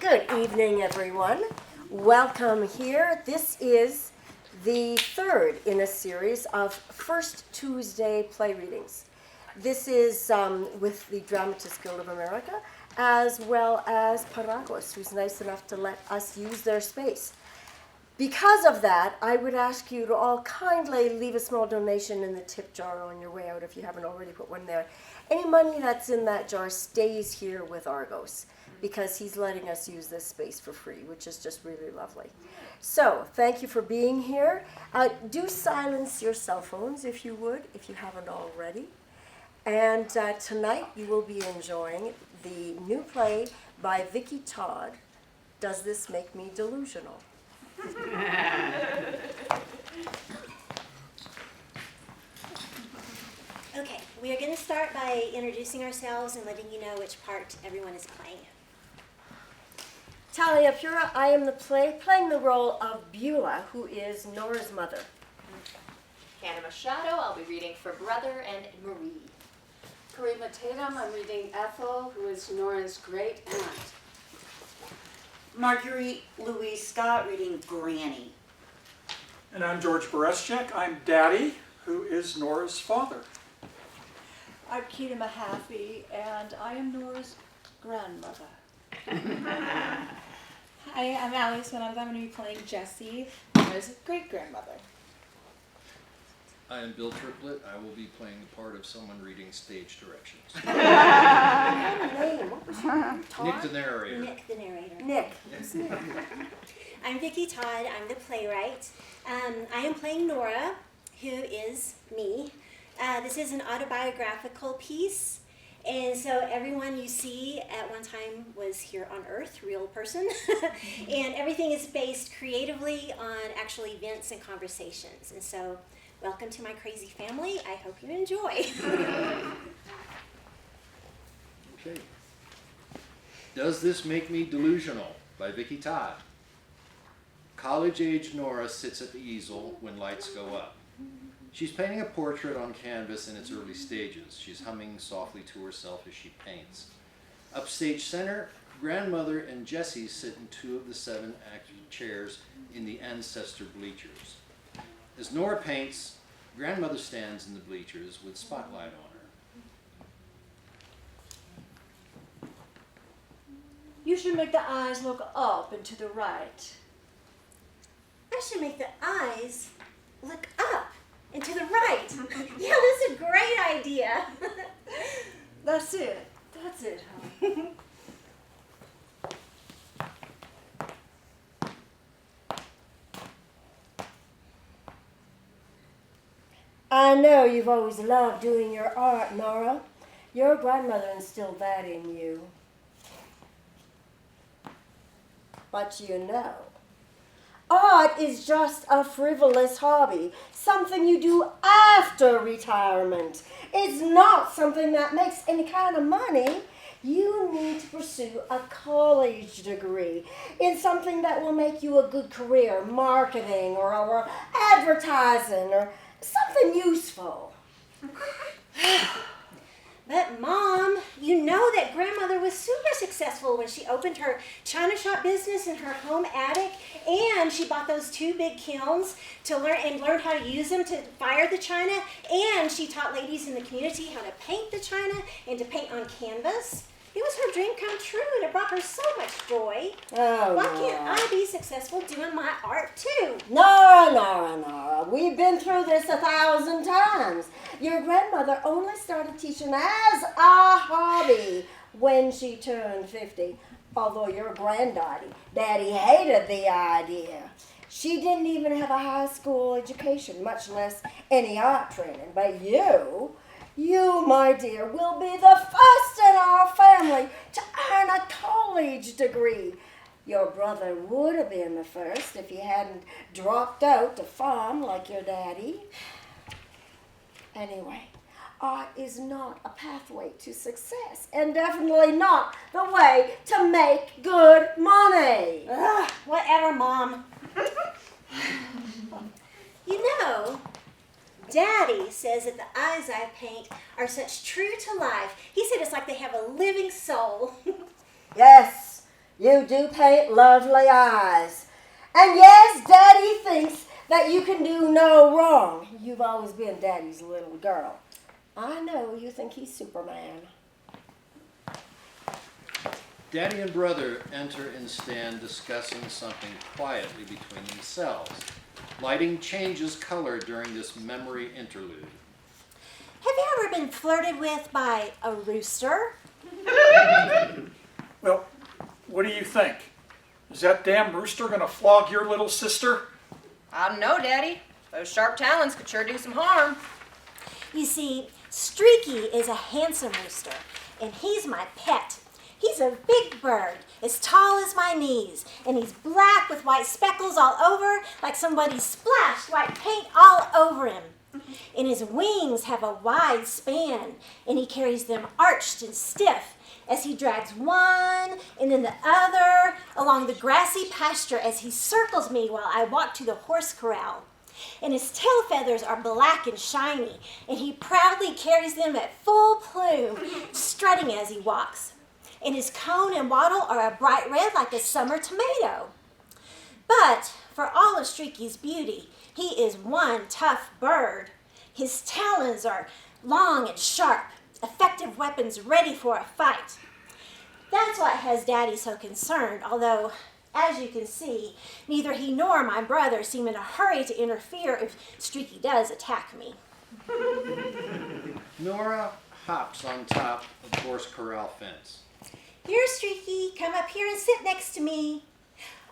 Good evening, everyone. Welcome here. This is the third in a series of First Tuesday play readings. This is with the Dramatists Guild of America, as well as Paragos, who's nice enough to let us use their space. Because of that, I would ask you to all kindly leave a small donation in the tip jar on your way out if you haven't already put one there. Any money that's in that jar stays here with Argos because he's letting us use this space for free, which is just really lovely. So, thank you for being here. Do silence your cell phones if you would, if you haven't already. And tonight you will be enjoying the new play by Vicki Todd, Does This Make Me Delusional? Okay, we are going to start by introducing ourselves and letting you know which part everyone is playing. Talia Pura, I am playing the role of Beulah, who is Nora's mother. Hannah Machado, I'll be reading for Brother and Marie. Karima Tatum, I'm reading Ethel, who is Nora's great aunt. Marguerite Louise Scott reading Granny. And I'm George Bereschek. I'm Daddy, who is Nora's father. I'm Keita Mahaffey, and I am Nora's grandmother. Hi, I'm Alex Menard. I'm going to be playing Jessie, Nora's great-grandmother. I am Bill Triplett. I will be playing the part of someone reading stage directions. Name? What was your name? Todd? Nick the narrator. Nick, the narrator. Nick. I'm Vicki Todd. I'm the playwright. I am playing Nora, who is me. This is an autobiographical piece. And so everyone you see at one time was here on Earth, real person. And everything is based creatively on actual events and conversations. And so welcome to my crazy family. I hope you enjoy. Okay. Does This Make Me Delusional by Vicki Todd. College-age Nora sits at the easel when lights go up. She's painting a portrait on canvas in its early stages. She's humming softly to herself as she paints. Upstage center, grandmother and Jessie sit in two of the 7 active chairs in the Ancestor Bleachers. As Nora paints, grandmother stands in the bleachers with spotlight on her. You should make the eyes look up and to the right. I should make the eyes look up and to the right. Yeah, that's a great idea. That's it. That's it, huh? I know you've always loved doing your art, Nora. Your grandmother instilled that in you. But you know, art is just a frivolous hobby, something you do after retirement. It's not something that makes any kind of money. You need to pursue a college degree in something that will make you a good career, marketing or advertising or something useful. But Mom, you know that grandmother was super successful when she opened her china shop business in her home attic, and she bought those 2 big kilns to learn how to use them to fire the china, and she taught ladies in the community how to paint the china and to paint on canvas. It was her dream come true, and it brought her so much joy. Oh, Why Nora. can't I be successful doing my art too? Nora. We've been through this 1,000 times. Your grandmother only started teaching as a hobby when she turned 50. Although your Daddy hated the idea. She didn't even have a high school education, much less any art training. But you, my dear, will be the first in our family to earn a college degree. Your brother would have been the first if he hadn't dropped out to farm like your daddy. Anyway, art is not a pathway to success, and definitely not the way to make good money. Ugh, whatever, Mom. You know, Daddy says that the eyes I paint are such true to life. He said it's like they have a living soul. Yes, You do paint lovely eyes. And yes, Daddy thinks that you can do no wrong. You've always been Daddy's little girl. I know you think he's Superman. Daddy and brother enter and stand discussing something quietly between themselves. Lighting changes color during this memory interlude. Have you ever been flirted with by a rooster? Well, what do you think? Is that damn rooster gonna flog your little sister? I don't know, Daddy. Those sharp talons could sure do some harm. You see, Streaky is a handsome rooster, and he's my pet. He's a big bird, as tall as my knees, and he's black with white speckles all over, like somebody splashed white paint all over him. And his wings have a wide span, and he carries them arched and stiff as he drags one and then the other along the grassy pasture as he circles me while I walk to the horse corral. And his tail feathers are black and shiny, and he proudly carries them at full plume, strutting as he walks. And his cone and wattle are a bright red like a summer tomato. But for all of Streaky's beauty, he is one tough bird. His talons are long and sharp, effective weapons ready for a fight. That's what has Daddy so concerned, although, as you can see, neither he nor my brother seem in a hurry to interfere if Streaky does attack me. Nora hops on top of the horse corral fence. Here, Streaky, come up here and sit next to me.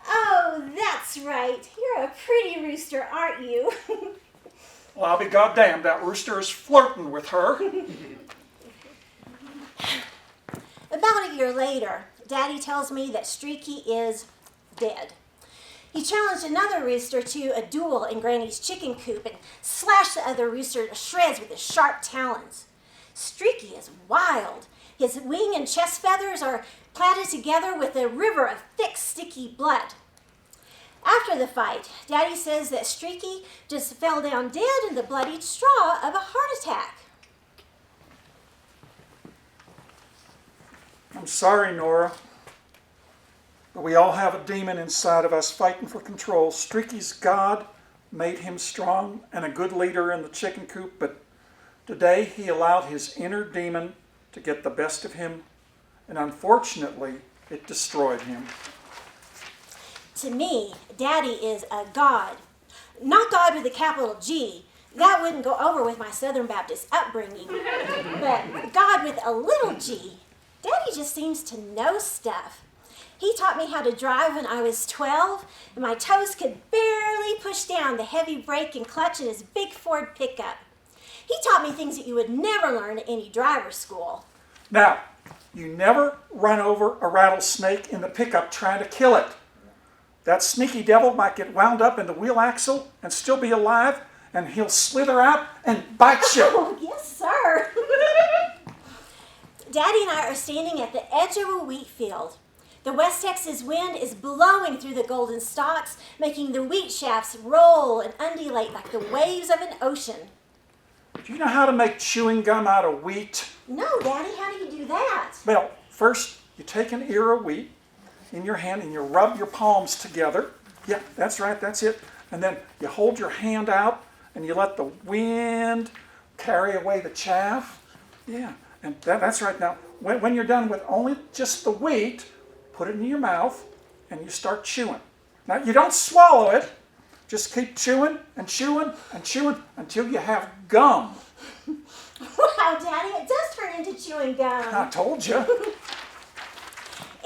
Oh, that's right. You're a pretty rooster, aren't you? Well, I'll be goddamned, that rooster is flirting with her. About a year later, Daddy tells me that Streaky is dead. He challenged another rooster to a duel in Granny's chicken coop and slashed the other rooster to shreds with his sharp talons. Streaky is wild. His wing and chest feathers are plaited together with a river of thick, sticky blood. After the fight, Daddy says that Streaky just fell down dead in the bloodied straw of a heart attack. I'm sorry, Nora, but we all have a demon inside of us fighting for control. Streaky's God made him strong and a good leader in the chicken coop, but today he allowed his inner demon to get the best of him, and unfortunately, it destroyed him. To me, Daddy is a God. Not God with a capital G. That wouldn't go over with my Southern Baptist upbringing. But God with a little g. Daddy just seems to know stuff. He taught me how to drive when I was 12, and my toes could barely push down the heavy brake and clutch in his big Ford pickup. He taught me things that you would never learn at any driver's school. Now, you never run over a rattlesnake in the pickup trying to kill it. That sneaky devil might get wound up in the wheel axle and still be alive, and he'll slither out and bite you. Oh, yes, sir. Daddy and I are standing at the edge of a wheat field. The West Texas wind is blowing through the golden stalks, making the wheat shafts roll and undulate like the waves of an ocean. Do you know how to make chewing gum out of wheat? No, Daddy, how do you do that? Well, first you take an ear of wheat in your hand and you rub your palms together. Yeah, that's right, that's it. And then you hold your hand out and you let the wind carry away the chaff. Yeah, and that's right. Now, when you're done with only just the wheat, put it in your mouth and you start chewing. Now, you don't swallow it. Just keep chewing and chewing and chewing until you have gum. Wow, Daddy, it does turn into chewing gum. I told you.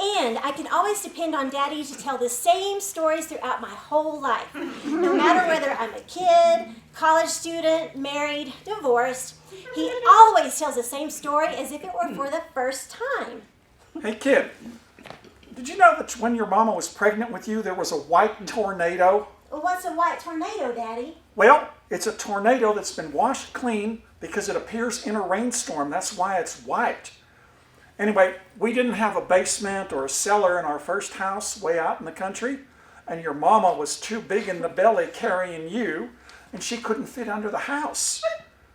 And I can always depend on Daddy to tell the same stories throughout my whole life. No matter whether I'm a kid, college student, married, divorced, he always tells the same story as if it were for the first time. Hey, kid, did you know that when your mama was pregnant with you, there was a white tornado? Well, what's a white tornado, Daddy? Well, it's a tornado that's been washed clean because it appears in a rainstorm. That's why it's white. Anyway, we didn't have a basement or a cellar in our first house way out in the country, and your mama was too big in the belly carrying you, and she couldn't fit under the house.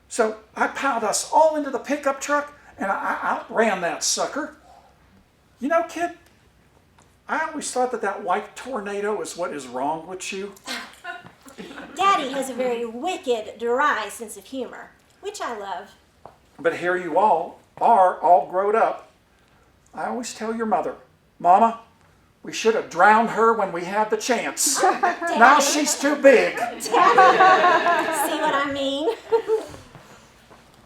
So I piled us all into the pickup truck, and I outran that sucker. You know, kid, I always thought that white tornado is what is wrong with you. Daddy has a very wicked, dry sense of humor, which I love. But here you all are, all grown up. I always tell your mother, Mama, we should have drowned her when we had the chance. Now she's too big. See what I mean?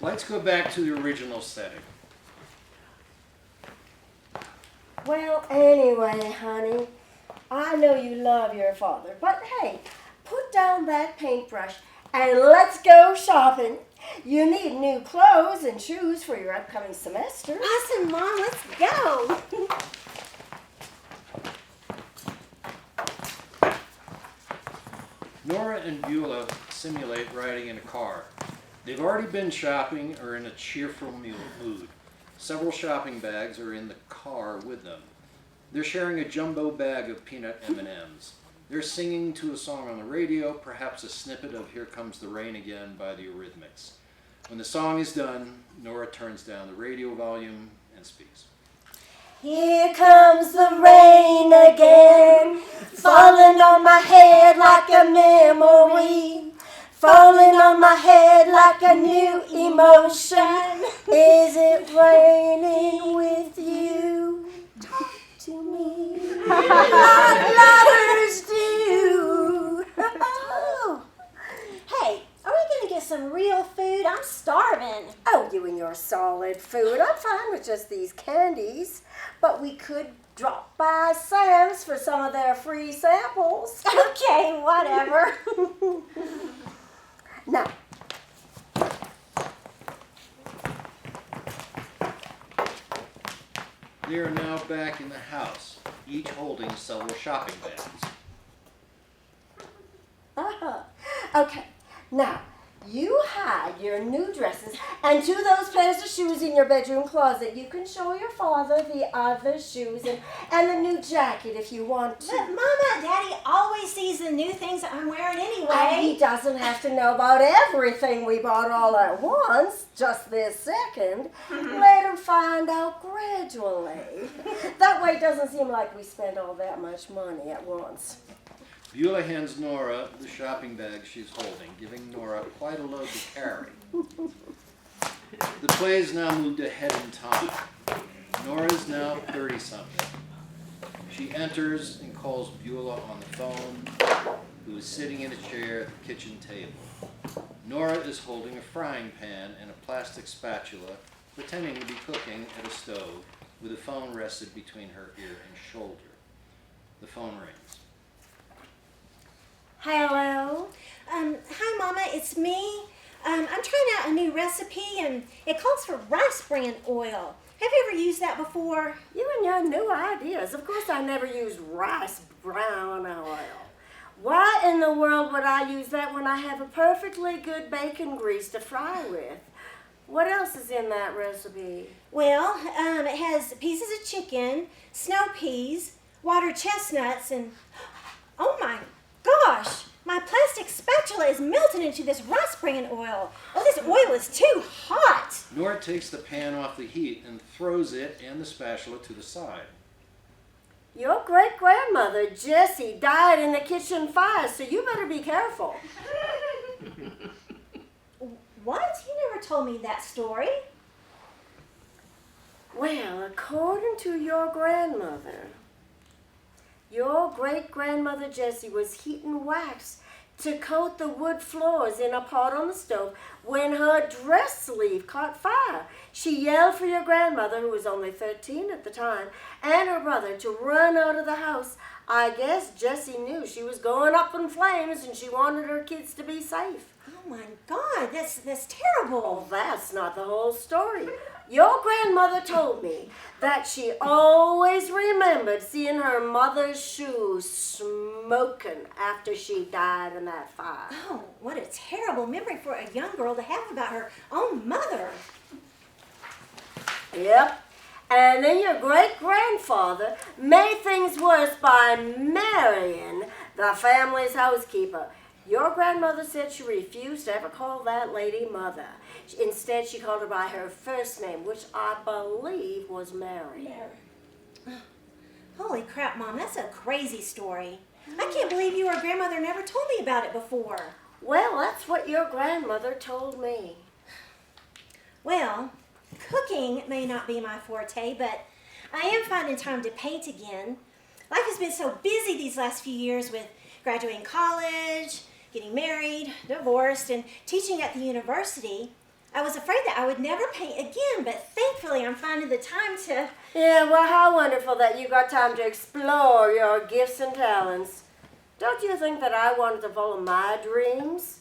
Let's go back to the original setting. Well, anyway, honey, I know you love your father, but hey, put down that paintbrush and let's go shopping. You need new clothes and shoes for your upcoming semester. Awesome, Mom, let's go. Nora and Beulah simulate riding in a car. They've already been shopping or in a cheerful mood. Several shopping bags are in the car with them. They're sharing a jumbo bag of peanut M&Ms. They're singing to a song on the radio, perhaps a snippet of Here Comes the Rain Again by the Eurythmics. When the song is done, Nora turns down the radio volume and speaks. Here comes the rain again, falling on my head like a memory, falling on my head like a new emotion. Is it raining with you? Talk to me like lovers do. Oh. Hey, are we going to get some real food? I'm starving. Oh, you and your solid food. I'm fine with just these candies. But we could drop by Sam's for some of their free samples. Okay, whatever. Now, They are now back in the house, each holding several shopping bags. okay. Now, you hide your new dresses and 2 of those pairs of shoes in your bedroom closet. You can show your father the other shoes and the new jacket if you want to. But Mama, Daddy always sees the new things that I'm wearing And anyway. he doesn't have to know about everything we bought all at once, just this second. Let him find out gradually. That way it doesn't seem like we spent all that much money at once. Beulah hands Nora the shopping bag she's holding, giving Nora quite a load to carry. The play is now moved ahead in time. Nora is now 30-something. She enters and calls Beulah on the phone, who is sitting in a chair at the kitchen table. Nora is holding a frying pan and a plastic spatula, pretending to be cooking at a stove, with the phone rested between her ear and shoulder. The phone rings. Hello? Hi, Mama, it's me. I'm trying out a new recipe, and it calls for rice bran oil. Have you ever used that before? You and your new ideas. Of course I never used rice brown oil. Why in the world would I use that when I have a perfectly good bacon grease to fry with? What else is in that recipe? Well, it has pieces of chicken, snow peas, water chestnuts, and oh my gosh, my plastic spatula is melting into this rice bran oil. Oh, this oil is too hot. Nora takes the pan off the heat and throws it and the spatula to the side. Your great-grandmother, Jessie, died in the kitchen fire, so you better be careful. What? You never told me that story. Well, according to your grandmother, your great-grandmother Jessie was heating wax to coat the wood floors in a pot on the stove when her dress sleeve caught fire. She yelled for your grandmother, who was only 13 at the time, and her brother to run out of the house. I guess Jessie knew she was going up in flames and she wanted her kids to be safe. Oh my God, that's terrible. Oh, that's not the whole story. Your grandmother told me that she always remembered seeing her mother's shoes smoking after she died in that fire. Oh, what a terrible memory for a young girl to have about her own mother. Yep. And then your great-grandfather made things worse by marrying the family's housekeeper. Your grandmother said she refused to ever call that lady mother. Instead, she called her by her first name, which I believe was Mary. Holy crap, Mom, that's a crazy story. I can't believe your grandmother never told me about it before. Well, that's what your grandmother told me. Well, cooking may not be my forte, but I am finding time to paint again. Life has been so busy these last few years with graduating college, getting married, divorced, and teaching at the university. I was afraid that I would never paint again, but thankfully I'm finding the time to... Yeah, well, how wonderful that you got time to explore your gifts and talents. Don't you think that I wanted to follow my dreams?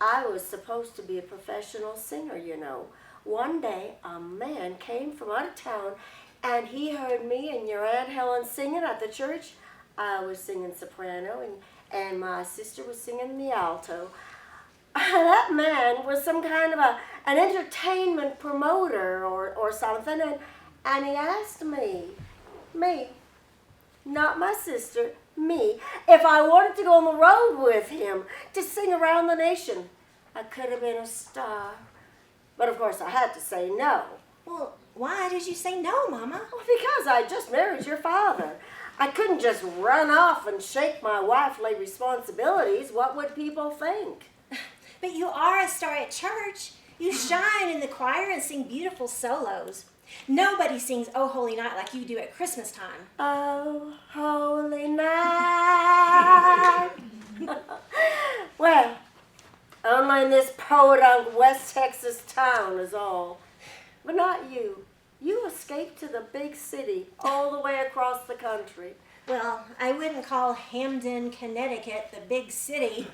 I was supposed to be a professional singer, you know. One day, a man came from out of town, and he heard me and your Aunt Helen singing at the church. I was singing soprano, and my sister was singing the alto. That man was some kind of an entertainment promoter or something, and he asked me, not my sister, me, if I wanted to go on the road with him to sing around the nation. I could have been a star, but of course I had to say no. Well, why did you say no, Mama? Well, because I just married your father. I couldn't just run off and shake my wifely responsibilities. What would people think? But you are a star at church. You shine in the choir and sing beautiful solos. Nobody sings Oh Holy Night like you do at Christmas time. Oh, holy night. Well, only in this podunk West Texas town is all. But not you. You escaped to the big city all the way across the country. Well, I wouldn't call Hamden, Connecticut the big city.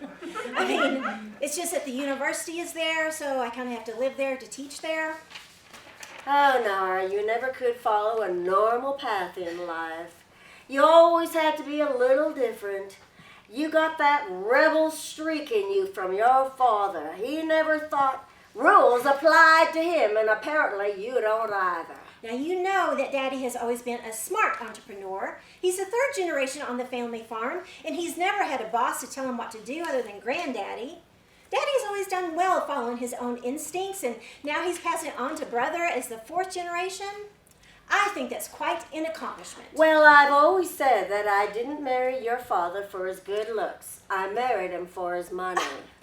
I mean, it's just that the university is there, so I kind of have to live there to teach there. Oh, Nora, you never could follow a normal path in life. You always had to be a little different. You got that rebel streak in you from your father. He never thought rules applied to him, and apparently you don't either. Now, you know that Daddy has always been a smart entrepreneur. He's the third generation on the family farm, and he's never had a boss to tell him what to do other than Granddaddy. Daddy's always done well following his own instincts, and now he's passing it on to Brother as the fourth generation. I think that's quite an accomplishment. Well, I've always said that I didn't marry your father for his good looks. I married him for his money.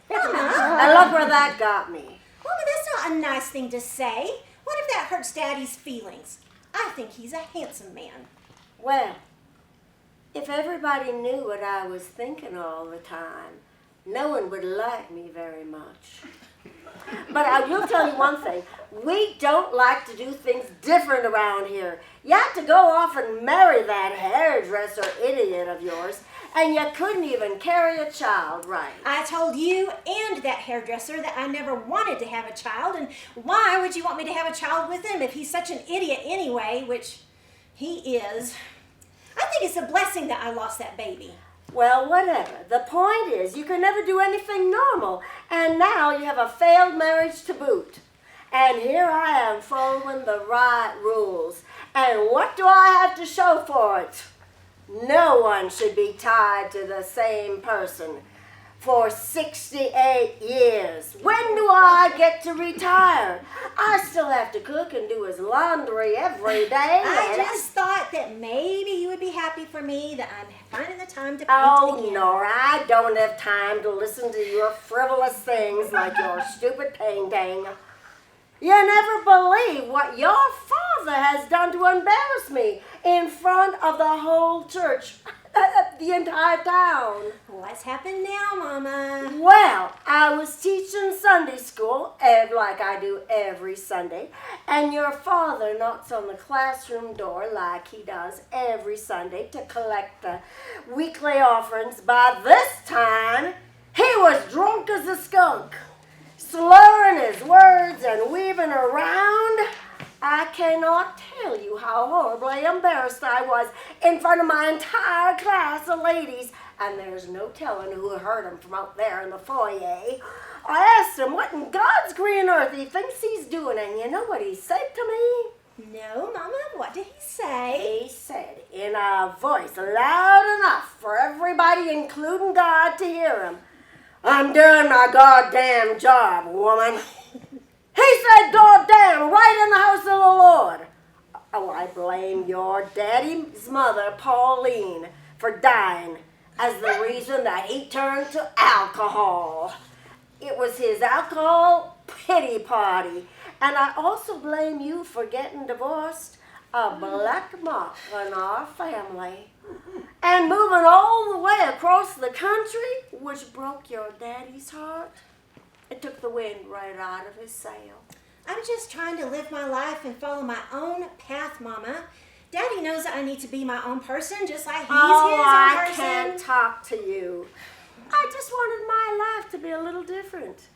And look where that got me. Well, but that's not a nice thing to say. What if that hurts Daddy's feelings? I think he's a handsome man. Well, if everybody knew what I was thinking all the time, no one would like me very much. But I will tell you one thing. We don't like to do things different around here. You had to go off and marry that hairdresser idiot of yours, and you couldn't even carry a child right. I told you and that hairdresser that I never wanted to have a child, and why would you want me to have a child with him if he's such an idiot anyway, which he is. I think it's a blessing that I lost that baby. Well, whatever. The point is, you can never do anything normal, and now you have a failed marriage to boot. And here I am following the right rules. And what do I have to show for it? No one should be tied to the same person for 68 years. When do I get to retire? I still have to cook and do his laundry every day. I just thought that maybe you would be happy for me that I'm finding the time to paint Oh, again. Nora, I don't have time to listen to your frivolous things like your stupid painting. You never believe what your father has done to embarrass me in front of the whole church, the entire town. What's happened now, Mama? Well, I was teaching Sunday school, like I do every Sunday, and your father knocks on the classroom door like he does every Sunday to collect the weekly offerings. By this time, he was drunk as a skunk, slurring his words and weaving around. I cannot tell you how horribly embarrassed I was in front of my entire class of ladies, and there's no telling who heard him from out there in the foyer. I asked him what in God's green earth he thinks he's doing, and you know what he said to me? No, Mama, what did he say? He said, in a voice loud enough for everybody, including God, to hear him, "I'm doing my goddamn job, woman." He said goddamn right in the house of the Lord. Oh, I I blame your daddy's mother, Pauline, for dying as the reason that he turned to alcohol. It was his alcohol pity party. And I also blame you for getting divorced, a black mark on our family. And moving all the way across the country, which broke your daddy's heart. It took the wind right out of his sail. I'm just trying to live my life and follow my own path, Mama. Daddy knows that I need to be my own person, just like he's his own I person. can't talk to you. I just wanted my life to be a little different.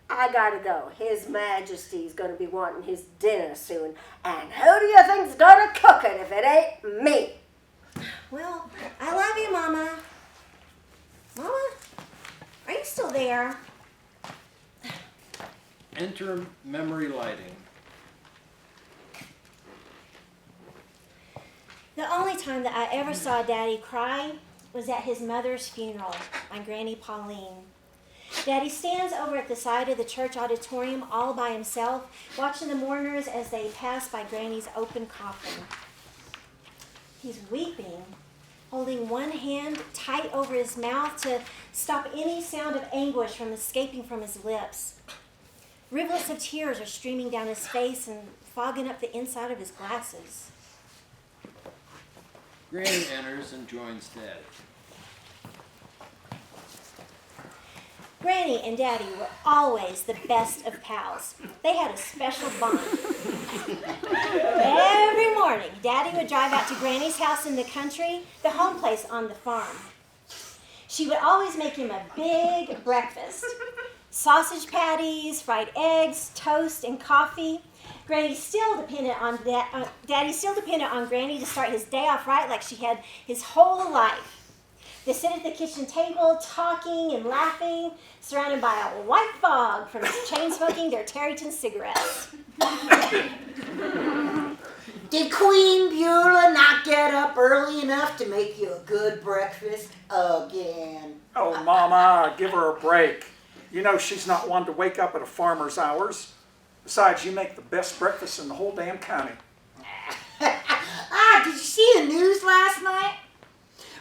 I gotta go. His Majesty's gonna be wanting his dinner soon. And who do you think's gonna cook it if it ain't me? Well, I love you, Mama. Mama, are you still there? Enter memory lighting. The only time that I ever saw Daddy cry was at his mother's funeral, my Granny Pauline. Daddy stands over at the side of the church auditorium all by himself, watching the mourners as they pass by Granny's open coffin. He's weeping, holding one hand tight over his mouth to stop any sound of anguish from escaping from his lips. Rivulets of tears are streaming down his face and fogging up the inside of his glasses. Granny enters and joins Daddy. Granny and Daddy were always the best of pals. They had a special bond. Every morning, Daddy would drive out to Granny's house in the country, the home place on the farm. She would always make him a big breakfast. Sausage patties, fried eggs, toast, and coffee. Daddy still depended on Granny to start his day off right, like she had his whole life. They sit at the kitchen table, talking and laughing, surrounded by a white fog from chain smoking their Tarryton cigarettes. Did Queen Beulah not get up early enough to make you a good breakfast again? Oh, Mama, give her a break. You know she's not one to wake up at a farmer's hours. Besides, you make the best breakfast in the whole damn county. Did you see the news last night?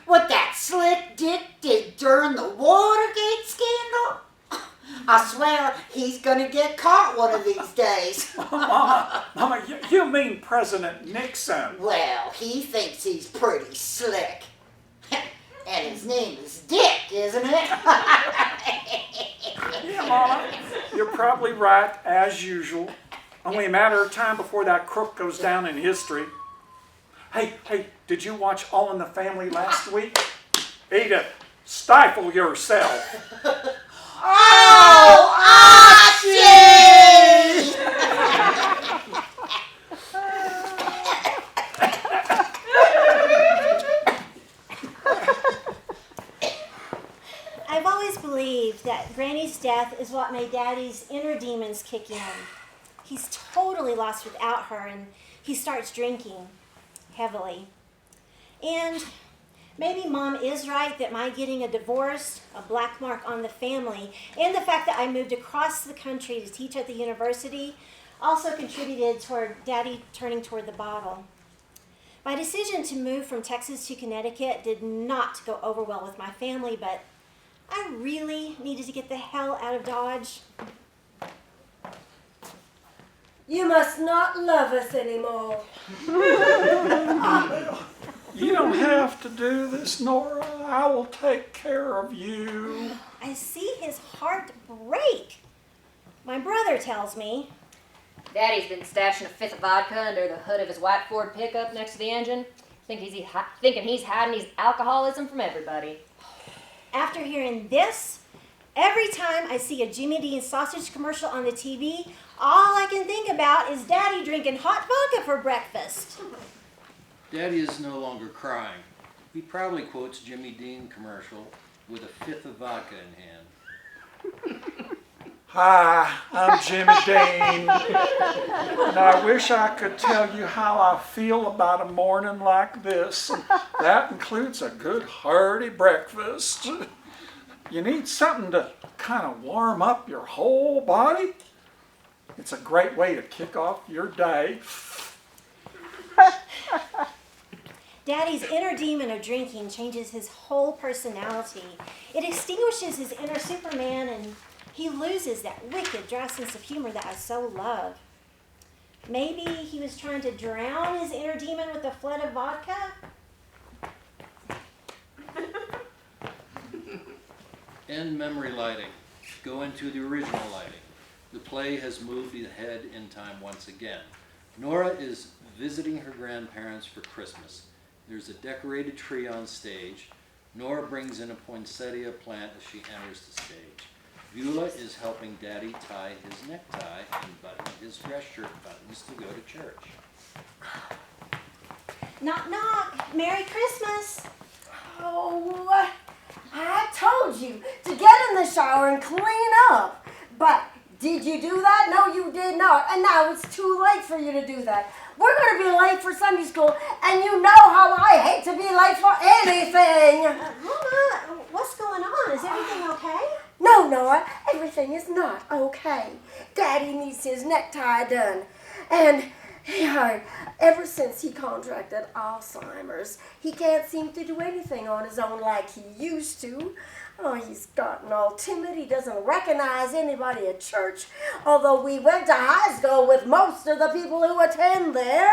What that slick Dick did during the Watergate scandal? I swear he's gonna get caught one of these days. Mama, you mean President Nixon? Well, he thinks he's pretty slick. And his name is Dick, isn't it? Yeah, Mama, you're probably right, as usual. Only a matter of time before that crook goes down in history. Hey, did you watch All in the Family last week? Edith, stifle yourself. Oh, Archie! I've always believed that Granny's death is what made Daddy's inner demons kick in. He's totally lost without her, and he starts drinking heavily. And maybe Mom is right that my getting a divorce, a black mark on the family, and the fact that I moved across the country to teach at the university also contributed toward Daddy turning toward the bottle. My decision to move from Texas to Connecticut did not go over well with my family, but I really needed to get the hell out of Dodge. You must not love us anymore. You don't have to do this, Nora. I will take care of you. I see his heart break. My brother tells me. Daddy's been stashing a fifth of vodka under the hood of his white Ford pickup next to the engine, thinking he's hiding his alcoholism from everybody. After hearing this, every time I see a Jimmy Dean sausage commercial on the TV, all I can think about is Daddy drinking hot vodka for breakfast. Daddy is no longer crying. He proudly quotes Jimmy Dean commercial with a fifth of vodka in hand. Hi, I'm Jimmy Dean. And I wish I could tell you how I feel about a morning like this. That includes a good hearty breakfast. You need something to kind of warm up your whole body. It's a great way to kick off your day. Daddy's inner demon of drinking changes his whole personality. It extinguishes his inner Superman, and he loses that wicked, dry sense of humor that I so love. Maybe he was trying to drown his inner demon with a flood of vodka? End memory lighting. Go into the original lighting. The play has moved ahead in time once again. Nora is visiting her grandparents for Christmas. There's a decorated tree on stage. Nora brings in a poinsettia plant as she enters the stage. Beulah is helping Daddy tie his necktie and button his dress shirt buttons to go to church. Knock, knock. Merry Christmas. Oh, I told you to get in the shower and clean up. But did you do that? No, you did not. And now it's too late for you to do that. We're going to be late for Sunday school, and you know how I hate to be late for anything. Mama, what's going on? Is everything okay? No, Nora, everything is not okay. Daddy needs his necktie done. And ever since he contracted Alzheimer's, he can't seem to do anything on his own like he used to. Oh, he's gotten all timid. He doesn't recognize anybody at church, although we went to high school with most of the people who attend there.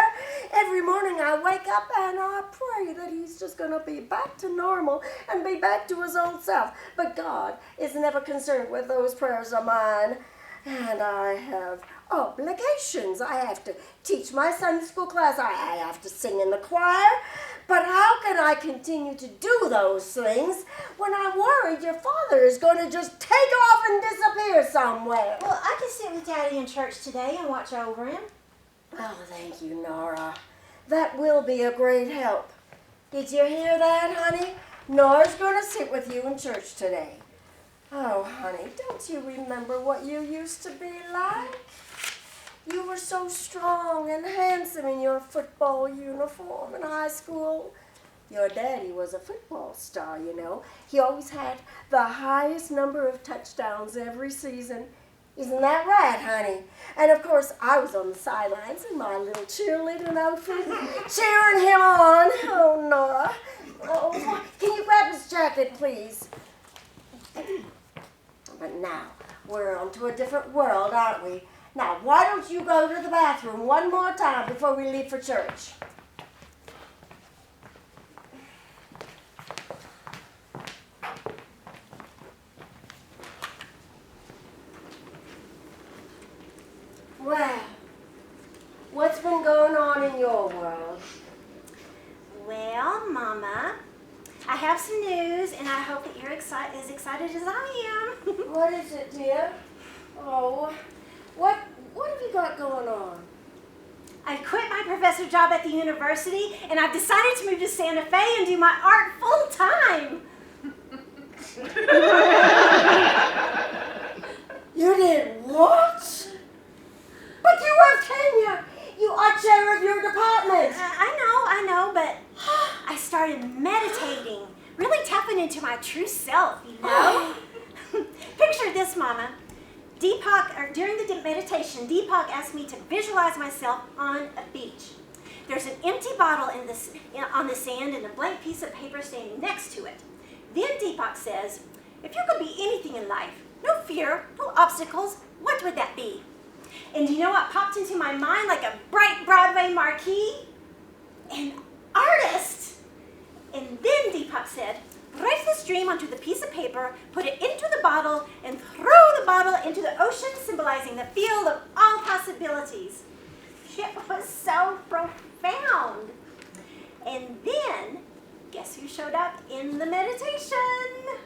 Every morning I wake up and I pray that he's just going to be back to normal and be back to his old self. But God is never concerned with those prayers of mine. And I have obligations. I have to teach my Sunday school class. I have to sing in the choir. But how can I continue to do those things when I'm worried your father is going to just take off and disappear somewhere? Well, I can sit with Daddy in church today and watch over him. Oh, thank you, Nora. That will be a great help. Did you hear that, honey? Nora's going to sit with you in church today. Oh, honey, don't you remember what you used to be like? You were so strong and handsome in your football uniform in high school. Your daddy was a football star, you know. He always had the highest number of touchdowns every season. Isn't that right, honey? And of course, I was on the sidelines in my little cheerleading outfit, cheering him on. Oh, Nora. Oh, can you grab his jacket, please? But now, we're on to a different world, aren't we? Now, why don't you go to the bathroom one more time before we leave for church? Well, what's been going on in your world? Well, Mama, I have some news, and I hope that you're as excited as I am. What is it, dear? Oh, what have you got going on? I quit my professor job at the university, and I've decided to move to Santa Fe and do my art full time. You did what? But you have tenure. You are chair of your department. I know, but I started meditating, really tapping into my true self, you know? Picture this, Mama. During the meditation, Deepak asked me to visualize myself on a beach. There's an empty bottle on the sand and a blank piece of paper standing next to it. Then Deepak says, if you could be anything in life, no fear, no obstacles, what would that be? And do you know what popped into my mind like a bright Broadway marquee? An artist! And then Deepak said, write this dream onto the piece of paper, put it into the bottle, and throw the bottle into the ocean, symbolizing the field of all possibilities. It was so profound. And then, guess who showed up in the meditation?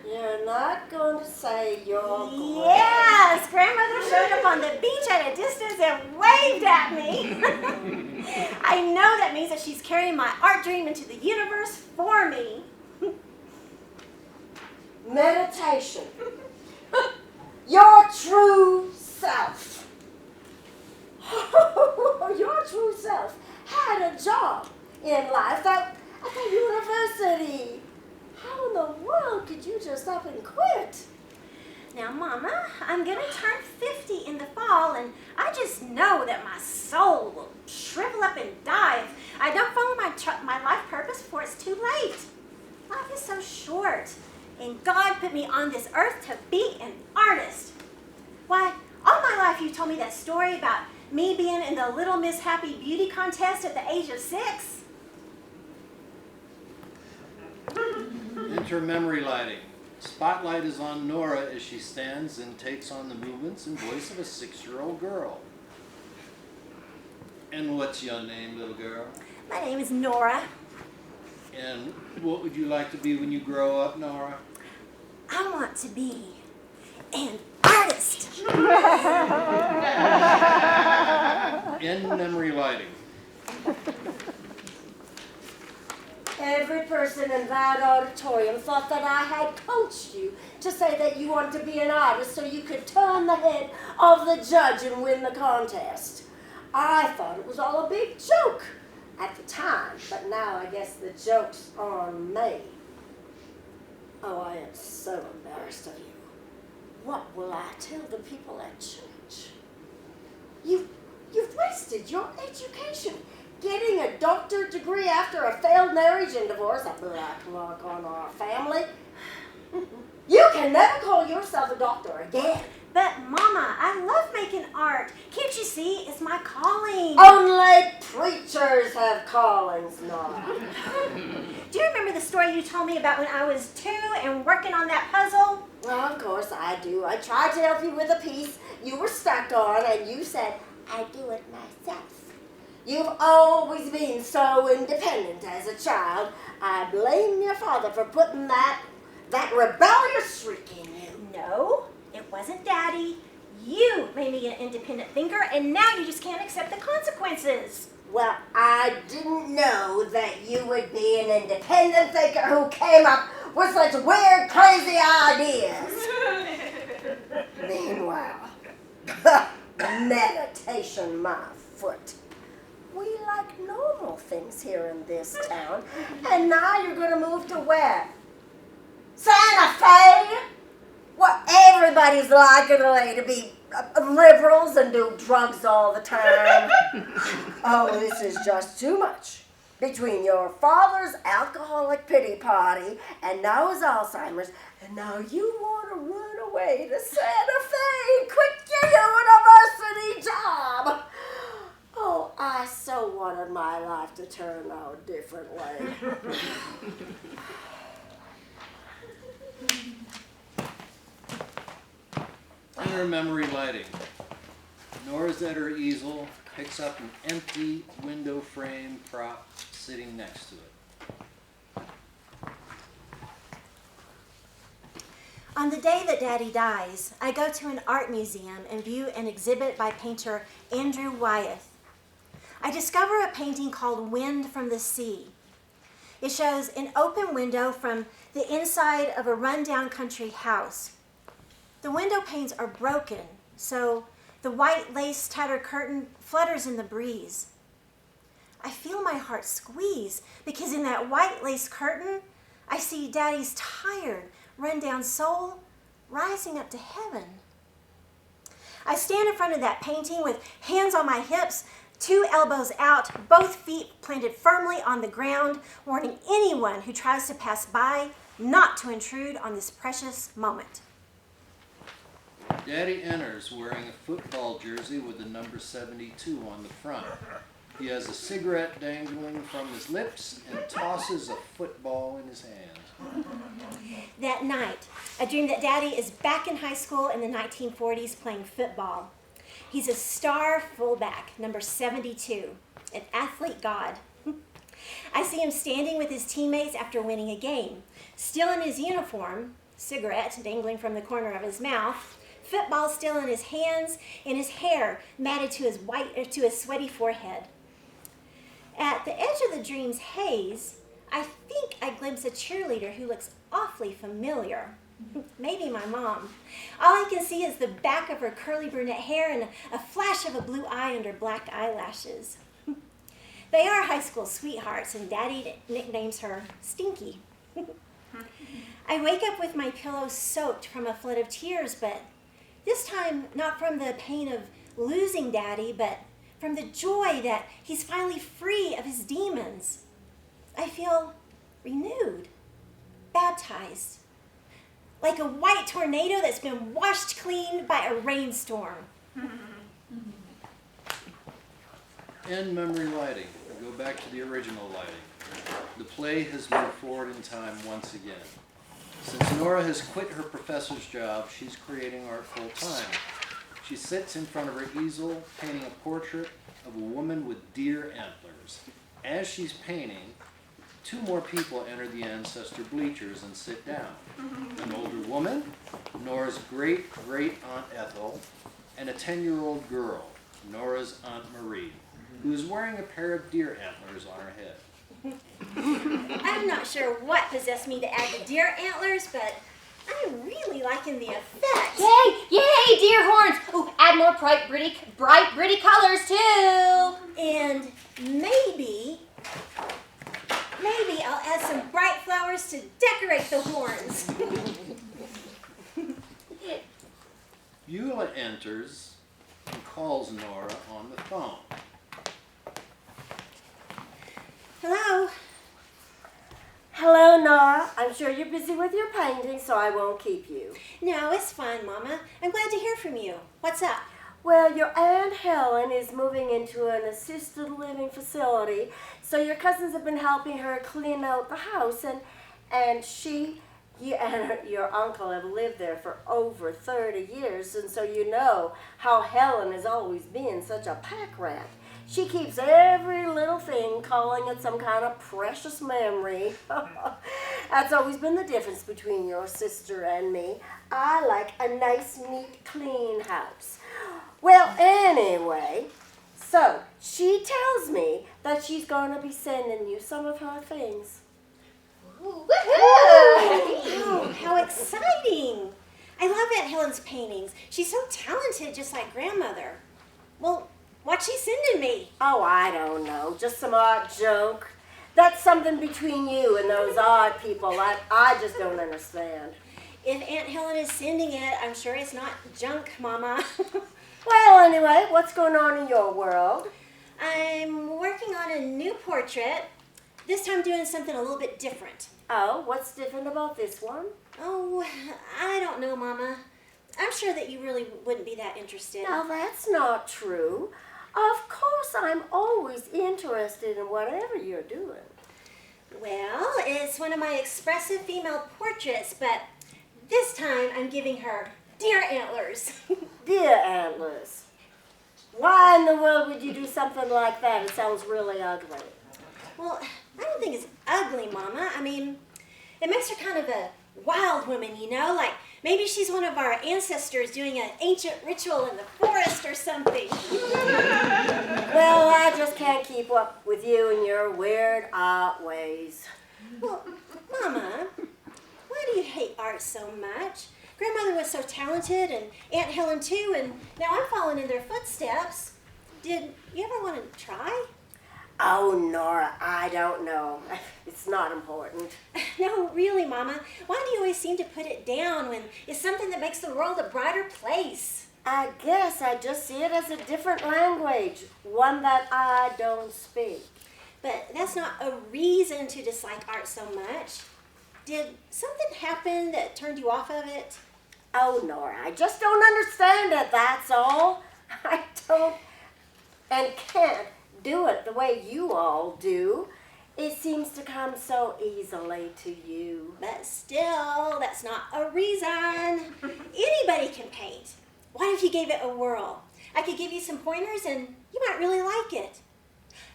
You're not going to say your Yes, Grandmother showed up on the beach at a distance and waved at me. I know that means that she's carrying my art dream into the universe for me. meditation. Your true self. Your true self had a job in life at the university. How in the world could you just up and quit? Now, Mama, I'm going to turn 50 in the fall, and I just know that my soul will shrivel up and die if I don't follow my life purpose before story about me being in the Little Miss Happy Beauty contest at the age of 6? Enter memory lighting. Spotlight is on Nora as she stands and takes on the movements and voice of a 6-year-old girl. And what's your name, little girl? My name is Nora. And what would you like to be when you grow up, Nora? I want to be an artist. End memory lighting. Every person in that auditorium thought that I had coached you to say that you wanted to be an artist so you could turn the head of the judge and win the contest. I thought it was all a big joke at the time, but now I guess the joke's on me. Oh, I am so embarrassed of you. What will I tell the people at church? You've wasted your education. Getting a doctorate degree after a failed marriage and divorce, a black mark on our family. You can never call yourself a doctor again. But Mama, I love making art. Can't you see? It's my calling. Only preachers have callings, Nora. Do you remember the story you told me about when I was 2 and working on that puzzle? Well, of course I do. I tried to help you with a piece you were stuck on, and you said, I'd do it myself. You've always been so independent as a child. I blame your father for putting that rebellious streak in you. No, it wasn't Daddy. You made me an independent thinker, and now you just can't accept the consequences. Well, I didn't know that you would be an independent thinker who came up with such weird, crazy ideas. Meanwhile, meditation, my foot. We like normal things here in this town, and now you're going to move to where? Santa Fe? Well, everybody's liking to be liberals and do drugs all the time. Oh, this is just too much. Between your father's alcoholic pity party and now his Alzheimer's, and now you want to run away to Santa Fe and quit your university job. Oh, I so wanted my life to turn out a different way. Enter memory lighting. Nora's at her easel, picks up an empty window frame prop sitting next to it. On the day that Daddy dies, I go to an art museum and view an exhibit by painter Andrew Wyeth. I discover a painting called Wind from the Sea. It shows an open window from the inside of a rundown country house. The window panes are broken, so the white lace tattered curtain flutters in the breeze. I feel my heart squeeze because in that white lace curtain, I see Daddy's tired, rundown soul rising up to heaven. I stand in front of that painting with hands on my hips, 2 elbows out, both feet planted firmly on the ground, warning anyone who tries to pass by not to intrude on this precious moment. Daddy enters wearing a football jersey with the number 72 on the front. He has a cigarette dangling from his lips and tosses a football in his hand. That night, I dream that Daddy is back in high school in the 1940s playing football. He's a star fullback, number 72, an athlete god. I see him standing with his teammates after winning a game, still in his uniform, cigarette dangling from the corner of his mouth, football still in his hands, and his hair matted to his sweaty forehead. At the edge of the dream's haze, I think I glimpse a cheerleader who looks awfully familiar. Maybe my mom. All I can see is the back of her curly brunette hair and a flash of a blue eye under black eyelashes. They are high school sweethearts, and Daddy nicknames her Stinky. I wake up with my pillow soaked from a flood of tears, but this time not from the pain of losing Daddy, but from the joy that he's finally free of his demons. I feel renewed, baptized, like a white tornado that's been washed clean by a rainstorm. End memory lighting. We go back to the original lighting. The play has moved forward in time once again. Since Nora has quit her professor's job, she's creating art full time. She sits in front of her easel, painting a portrait of a woman with deer antlers. As she's painting, two more people enter the Ancestor Bleachers and sit down. An older woman, Nora's great-great-aunt Ethel, and a 10-year-old girl, Nora's Aunt Marie, who is wearing a pair of deer antlers on her head. I'm not sure what possessed me to add the deer antlers, but I'm really liking the effect. Yay! Yay! Deer horns! Ooh, add more bright, pretty colors too. And maybe I'll add some bright flowers to decorate the horns. Beulah enters and calls Nora on the phone. Hello? Hello, Nora. I'm sure you're busy with your painting, so I won't keep you. No, it's fine, Mama. I'm glad to hear from you. What's up? Well, your Aunt Helen is moving into an assisted living facility, so your cousins have been helping her clean out the house, and you and your uncle have lived there for over 30 years, and so you know how Helen has always been such a pack rat. She keeps every little thing, calling it some kind of precious memory. That's always been the difference between your sister and me. I like a nice, neat, clean house. Well, anyway, so she tells me that she's going to be sending you some of her things. Woohoo! Oh, how exciting! I love Aunt Helen's paintings. She's so talented, just like Grandmother. Well, what's she sending me? Oh, I don't know. Just some art junk. That's something between you and those art people. I just don't understand. If Aunt Helen is sending it, I'm sure it's not junk, Mama. Well, anyway, what's going on in your world? I'm working on a new portrait. This time doing something a little bit different. Oh, what's different about this one? Oh, I don't know, Mama. I'm sure that you really wouldn't be that interested. Now, that's not true. Of course, I'm always interested in whatever you're doing. Well, it's one of my expressive female portraits, but this time I'm giving her deer antlers. Deer antlers. Why in the world would you do something like that? It sounds really ugly. Well, I don't think it's ugly, Mama. I mean, it makes her kind of a wild woman, you know? Like, maybe she's one of our ancestors doing an ancient ritual in the forest or something. Well, I just can't keep up with you and your weird art ways. Well, Mama, why do you hate art so much? Grandmother was so talented, and Aunt Helen too, and now I'm following in their footsteps. Did you ever want to try? Oh, Nora, I don't know. It's not important. No, really, Mama. Why do you always seem to put it down when it's something that makes the world a brighter place? I guess I just see it as a different language, one that I don't speak. But that's not a reason to dislike art so much. Did something happen that turned you off of it? Oh, Nora, I just don't understand it, that's all. I don't and can't do it the way you all do. It seems to come so easily to you. But still, that's not a reason. Anybody can paint. What if you gave it a whirl? I could give you some pointers and you might really like it.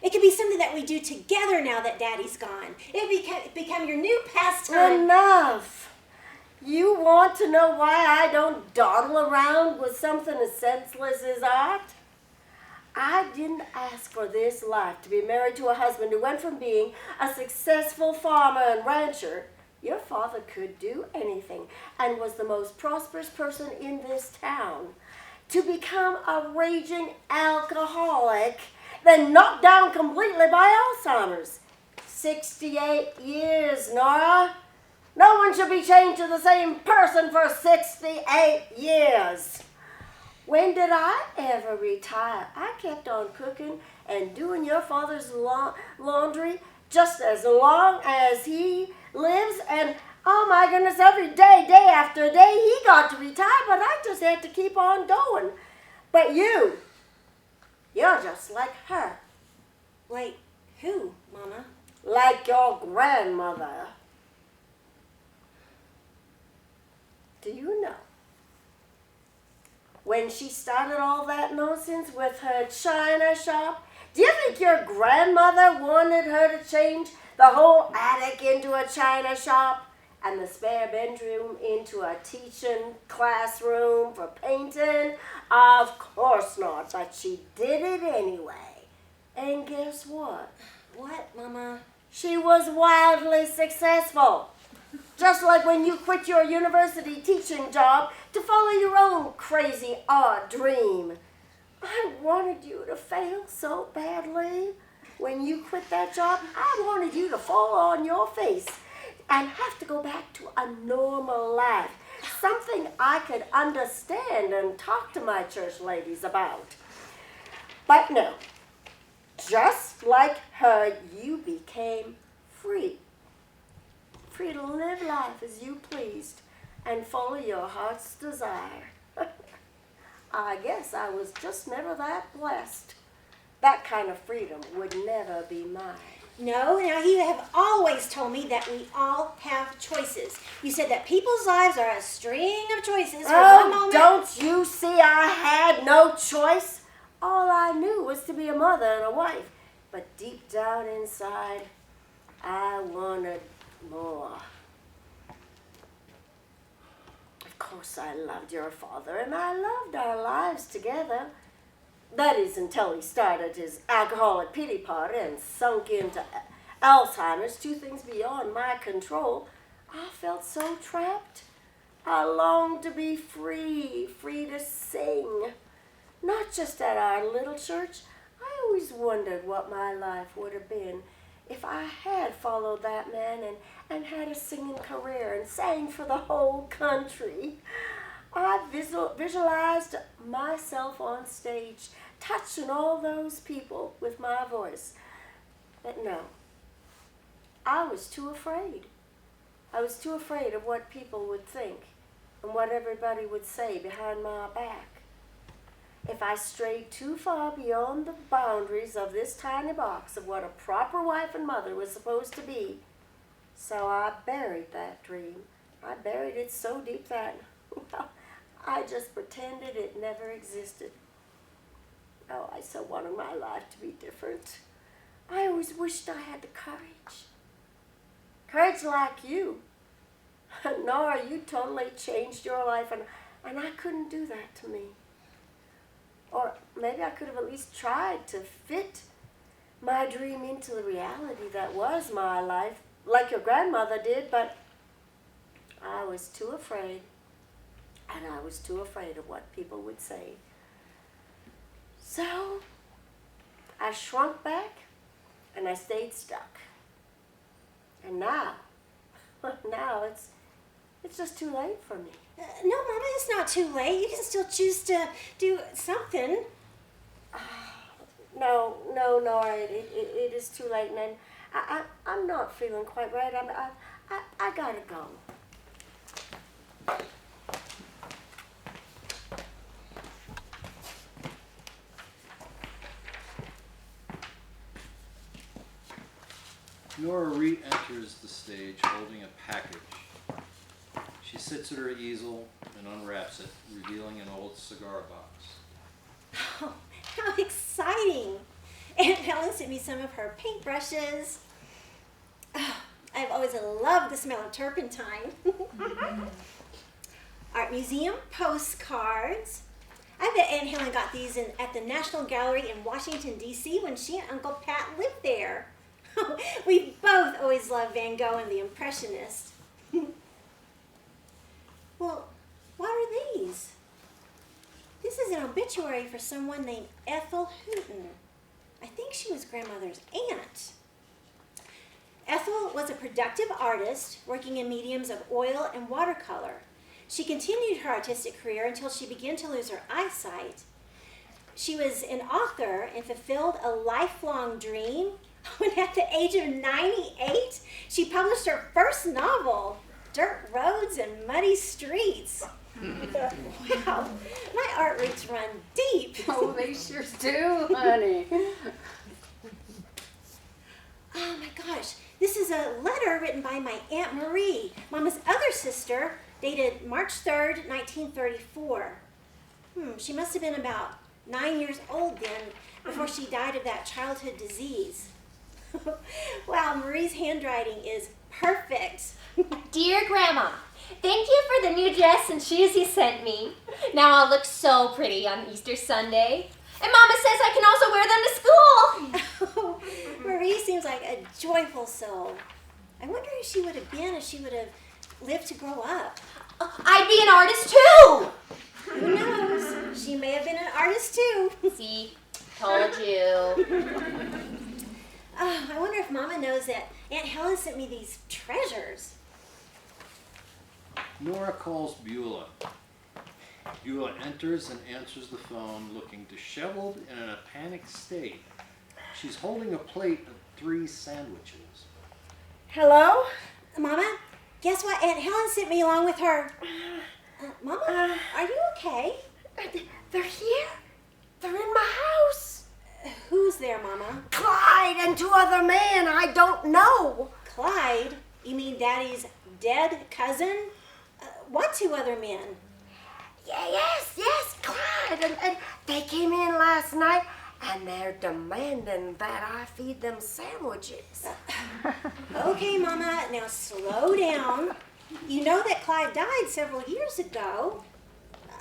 It could be something that we do together now that Daddy's gone. It would become your new pastime. Enough! You want to know why I don't dawdle around with something as senseless as art? I didn't ask for this life to be married to a husband who went from being a successful farmer and rancher. Your father could do anything and was the most prosperous person in this town. To become a raging alcoholic, then knocked down completely by Alzheimer's. 68 years, Nora. No one should be chained to the same person for 68 years. When did I ever retire? I kept on cooking and doing your father's laundry just as long as he lives. And oh my goodness, every day, day after day, he got to retire, but I just had to keep on going. But you're just like her. Like who, Mama? Like your grandmother. Do you know? When she started all that nonsense with her china shop, do you think your grandmother wanted her to change the whole attic into a china shop and the spare bedroom into a teaching classroom for painting? Of course not, but she did it anyway. And guess what? What, Mama? She was wildly successful. Just like when you quit your university teaching job to follow your own crazy, odd dream. I wanted you to fail so badly. When you quit that job, I wanted you to fall on your face and have to go back to a normal life. Something I could understand and talk to my church ladies about. But no, just like her, you became free. Free to live life as you pleased and follow your heart's desire. I guess I was just never that blessed. That kind of freedom would never be mine. No, now you have always told me that we all have choices. You said that people's lives are a string of choices from one moment. Don't you see I had no choice? All I knew was to be a mother and a wife. But deep down inside, I wanted more. Of course I loved your father and I loved our lives together. That is until he started his alcoholic pity party and sunk into Alzheimer's, two things beyond my control. I felt so trapped. I longed to be free, free to sing. Not just at our little church. I always wondered what my life would have been if I had followed that man and had a singing career and sang for the whole country. I visualized myself on stage, touching all those people with my voice. But no, I was too afraid. I was too afraid of what people would think and what everybody would say behind my back. If I strayed too far beyond the boundaries of this tiny box of what a proper wife and mother was supposed to be, so I buried that dream. I buried it so deep that, well, I just pretended it never existed. Oh, I so wanted my life to be different. I always wished I had the courage. Courage like you. Nora, you totally changed your life, and I couldn't do that to me. Or maybe I could have at least tried to fit my dream into the reality that was my life, like your grandmother did, but I was too afraid, and I was too afraid of what people would say. So I shrunk back, and I stayed stuck. And now it's just too late for me. No, Mama, it's not too late. You can still choose to do something. No, Nora, it is too late, and I'm not feeling quite right. I gotta go. Nora re-enters the stage holding a package. She sits at her easel and unwraps it, revealing an old cigar box. Oh, how exciting! Aunt Helen sent me some of her paintbrushes. Oh, I've always loved the smell of turpentine. Art Museum postcards. I bet Aunt Helen got these at the National Gallery in Washington, D.C. when she and Uncle Pat lived there. We both always loved Van Gogh and the Impressionists. Well, what are these? This is an obituary for someone named Ethel Hooton. I think she was grandmother's aunt. Ethel was a productive artist working in mediums of oil and watercolor. She continued her artistic career until she began to lose her eyesight. She was an author and fulfilled a lifelong dream when at the age of 98, she published her first novel, Dirt Roads and Muddy Streets. Wow, my art roots run deep. Oh, they sure do, honey. was a letter written by my Aunt Marie, Mama's other sister, dated March 3rd, 1934. She must have been about 9 years old then, before she died of that childhood disease. Wow, Marie's handwriting is perfect. Dear Grandma, thank you for the new dress and shoes you sent me. Now I'll look so pretty on Easter Sunday. And Mama says I can also wear them to school. Marie seems like a joyful soul. I wonder who she would have been if she would have lived to grow up. I'd be an artist too. Who knows? She may have been an artist too. See, told you. I wonder if Mama knows that Aunt Helen sent me these treasures. Nora calls Beulah. Beulah enters and answers the phone looking disheveled and in a panicked state. She's holding a plate of 3 sandwiches. Hello? Mama, guess what Aunt Helen sent me along with her? Mama, are you okay? They're here. They're in my house. Who's there, Mama? Clyde and 2 other men I don't know. Clyde? You mean Daddy's dead cousin? What 2 other men? Yes, Clyde. And they came in last night and they're demanding that I feed them sandwiches. Okay, Mama, now slow down. You know that Clyde died several years ago.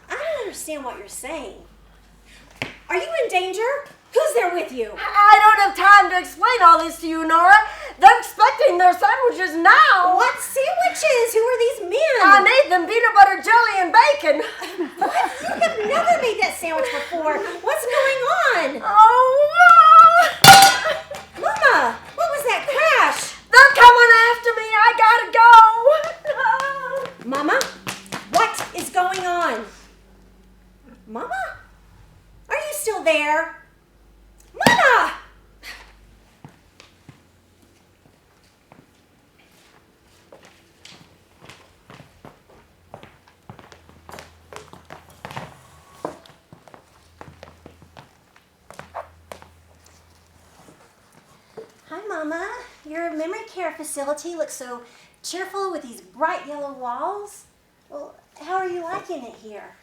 I don't understand what you're saying. Are you in danger? Who's there with you? I don't have time to explain all this to you, Nora. They're expecting their sandwiches now. What sandwiches? Who are these men? I made them peanut butter jelly and bacon. What? You have never made that sandwich before. What's going on? Oh, Mama, what was that crash? they're coming after me. I gotta go. Mama, what is going on? Mama? Are you still there? Mama! Hi, Mama. Your memory care facility looks so cheerful with these bright yellow walls. Well, how are you liking it here?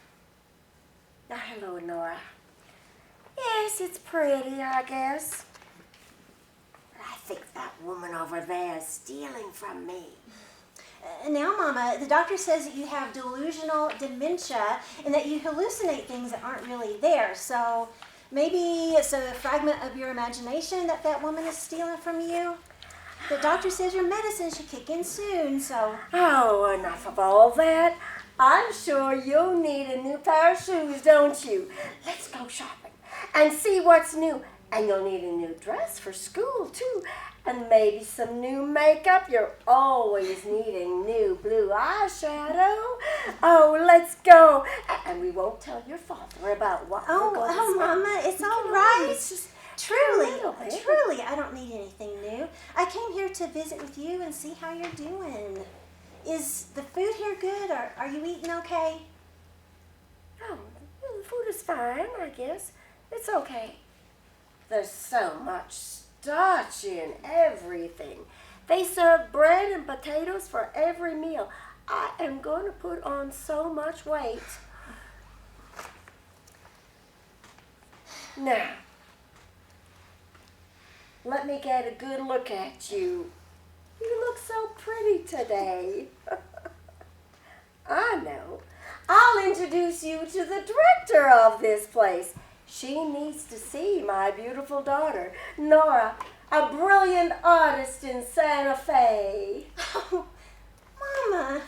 Now, hello, Nora. Yes, it's pretty, I guess. But I think that woman over there is stealing from me. Now, Mama, the doctor says that you have delusional dementia and that you hallucinate things that aren't really there. So maybe it's a fragment of your imagination that woman is stealing from you. The doctor says your medicine should kick in soon, so... Oh, enough of all that. I'm sure you'll need a new pair of shoes, don't you? Let's go shopping and see what's new. And you'll need a new dress for school, too. And maybe some new makeup. You're always needing new blue eyeshadow. Oh, let's go. And we won't tell your father about what we're going to spend. Mama, it's all right. It's just Truly, a little bit. I don't need anything new. I came here to visit with you and see how you're doing. Is the food here good? Are you eating okay? Oh, the food is fine, I guess. It's okay. There's so much starch in everything. They serve bread and potatoes for every meal. I am going to put on so much weight. Now, let me get a good look at you. You look so pretty today. I know. I'll introduce you to the director of this place. She needs to see my beautiful daughter, Nora, a brilliant artist in Santa Fe. Oh, Mama.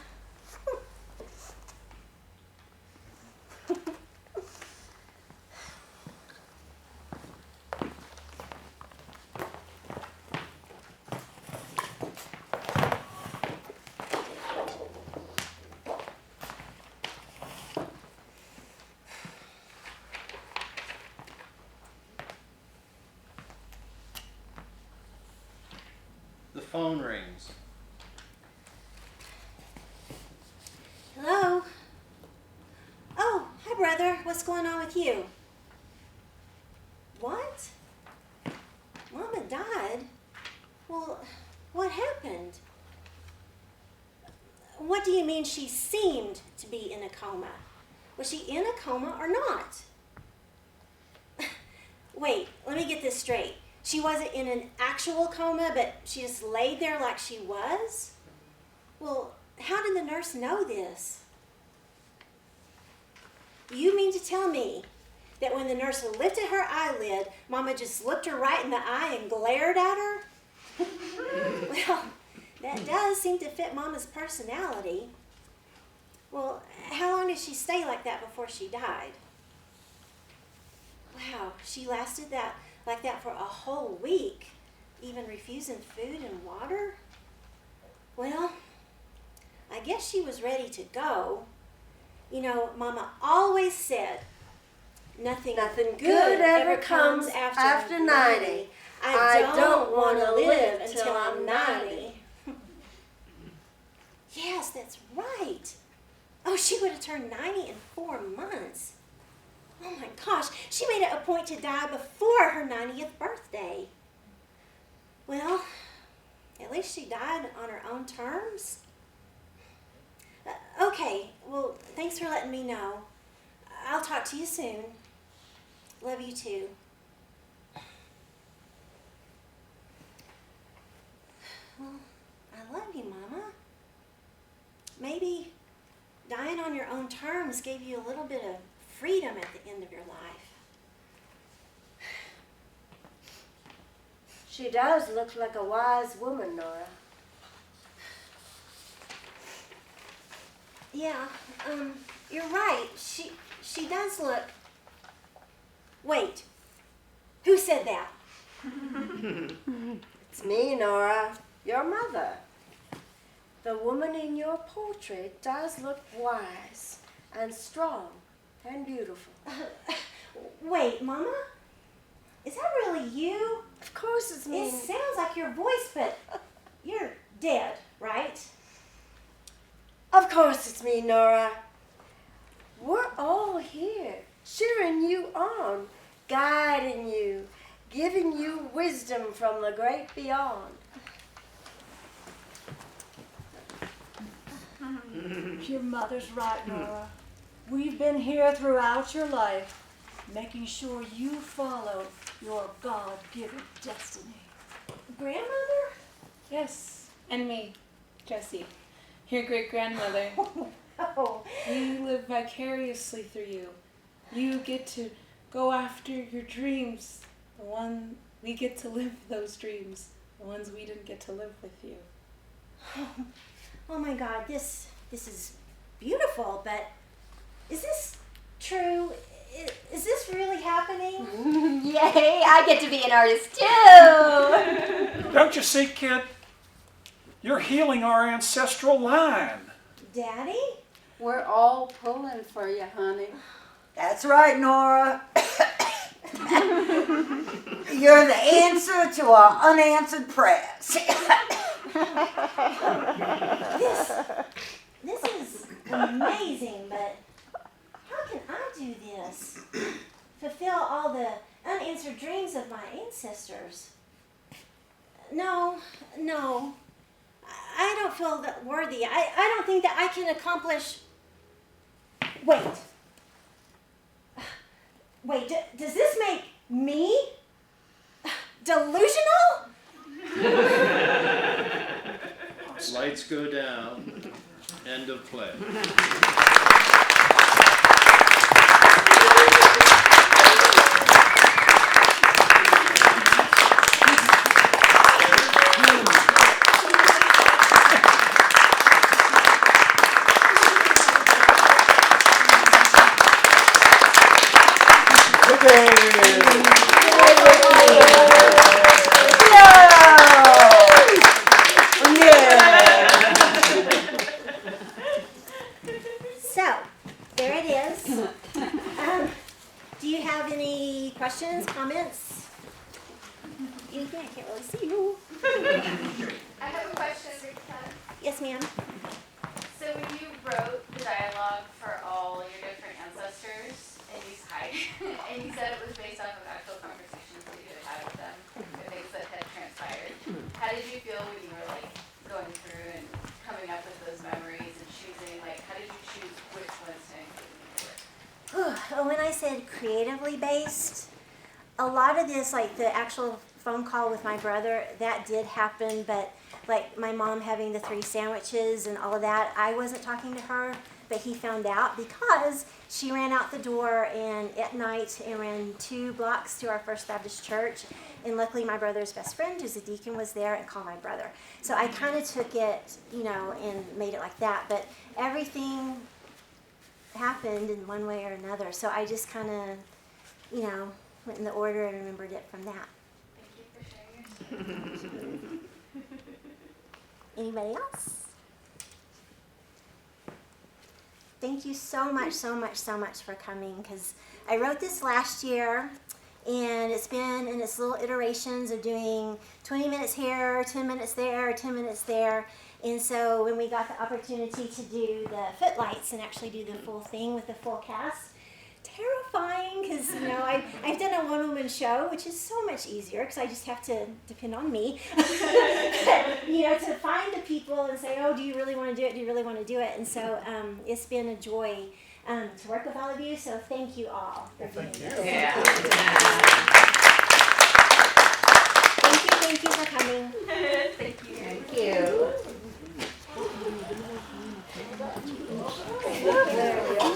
The phone rings. Hello? Oh, hi, brother. What's going on with you? What? Mama died? Well, what happened? what do you mean she seemed to be in a coma? Was she in a coma or not? Wait, let me get this straight. She wasn't in an actual coma, but she just laid there like she was? Well, how did the nurse know this? You mean to tell me that when the nurse lifted her eyelid, Mama just looked her right in the eye and glared at her? Well, that does seem to fit Mama's personality. Well, how long did she stay like that before she died? Wow, she lasted like that for a whole week, even refusing food and water? Well, I guess she was ready to go. You know, Mama always said, nothing good ever comes after 90. I don't want to live until I'm 90. Yes, that's right. Oh, she would have turned 90 in 4 months. Oh my gosh, she made it a point to die before her 90th birthday. Well, at least she died on her own terms. Okay, well, thanks for letting me know. I'll talk to you soon. Love you too. Well, I love you, Mama. Maybe dying on your own terms gave you a little bit of freedom at the end of your life. She does look like a wise woman, Nora. Yeah, you're right. She does look... Wait, who said that? It's me, Nora, your mother. The woman in your portrait does look wise and strong and beautiful. Wait, Mama? Is that really you? Of course it's me. It sounds like your voice, but you're dead, right? Of course it's me, Nora. We're all here, cheering you on, guiding you, giving you wisdom from the great beyond. Your mother's right, Nora. We've been here throughout your life, making sure you follow your God-given destiny. Grandmother? Yes, and me, Jessie, your great-grandmother. Oh. We live vicariously through you. You get to go after your dreams. We get to live those dreams, the ones we didn't get to live with you. Oh my God, this is beautiful, but is this true? Is this really happening? Yay, I get to be an artist too! Don't you see, kid? You're healing our ancestral line. Daddy? We're all pulling for you, honey. That's right, Nora. You're the answer to our unanswered prayers. This is amazing, but how can I do this? Fulfill all the unanswered dreams of my ancestors? No. I don't feel that worthy. I don't think that I can accomplish... Wait, does this make me delusional? Lights go down. End of play. So, there it is. Do you have any questions, comments? Yeah, I can't really see you. I have a question, Vicki Todd. Yes, ma'am. So when you wrote the dialogue for all your different ancestors, and you said it was based off of actual conversations that you had with them, the things that had transpired. How did you feel when you were like going through and coming up with those memories and When I said creatively based, a lot of this, like the actual phone call with my brother, that did happen, but like my mom having the 3 sandwiches and all of that, I wasn't talking to her, but he found out because she ran out the door and at night and ran 2 blocks to our First Baptist Church, and luckily my brother's best friend, who's a deacon, was there and called my brother. So I kind of took it, and made it like that, but everything happened in one way or another, so I just kind of, went in the order and remembered it from that. Thank you for sharing. Anybody else? Thank you so much, so much, so much for coming, because I wrote this last year, and it's been in its little iterations of doing 20 minutes here, 10 minutes there, 10 minutes there. And so when we got the opportunity to do the footlights and actually do the full thing with the full cast, terrifying, because I've done a one-woman show, which is so much easier because I just have to depend on me. To find the people and say, oh, do you really want to do it? Do you really want to do it? And so it's been a joy to work with all of you. So thank you all for being here. Thank you for coming. Thank you. Thank you. There we go.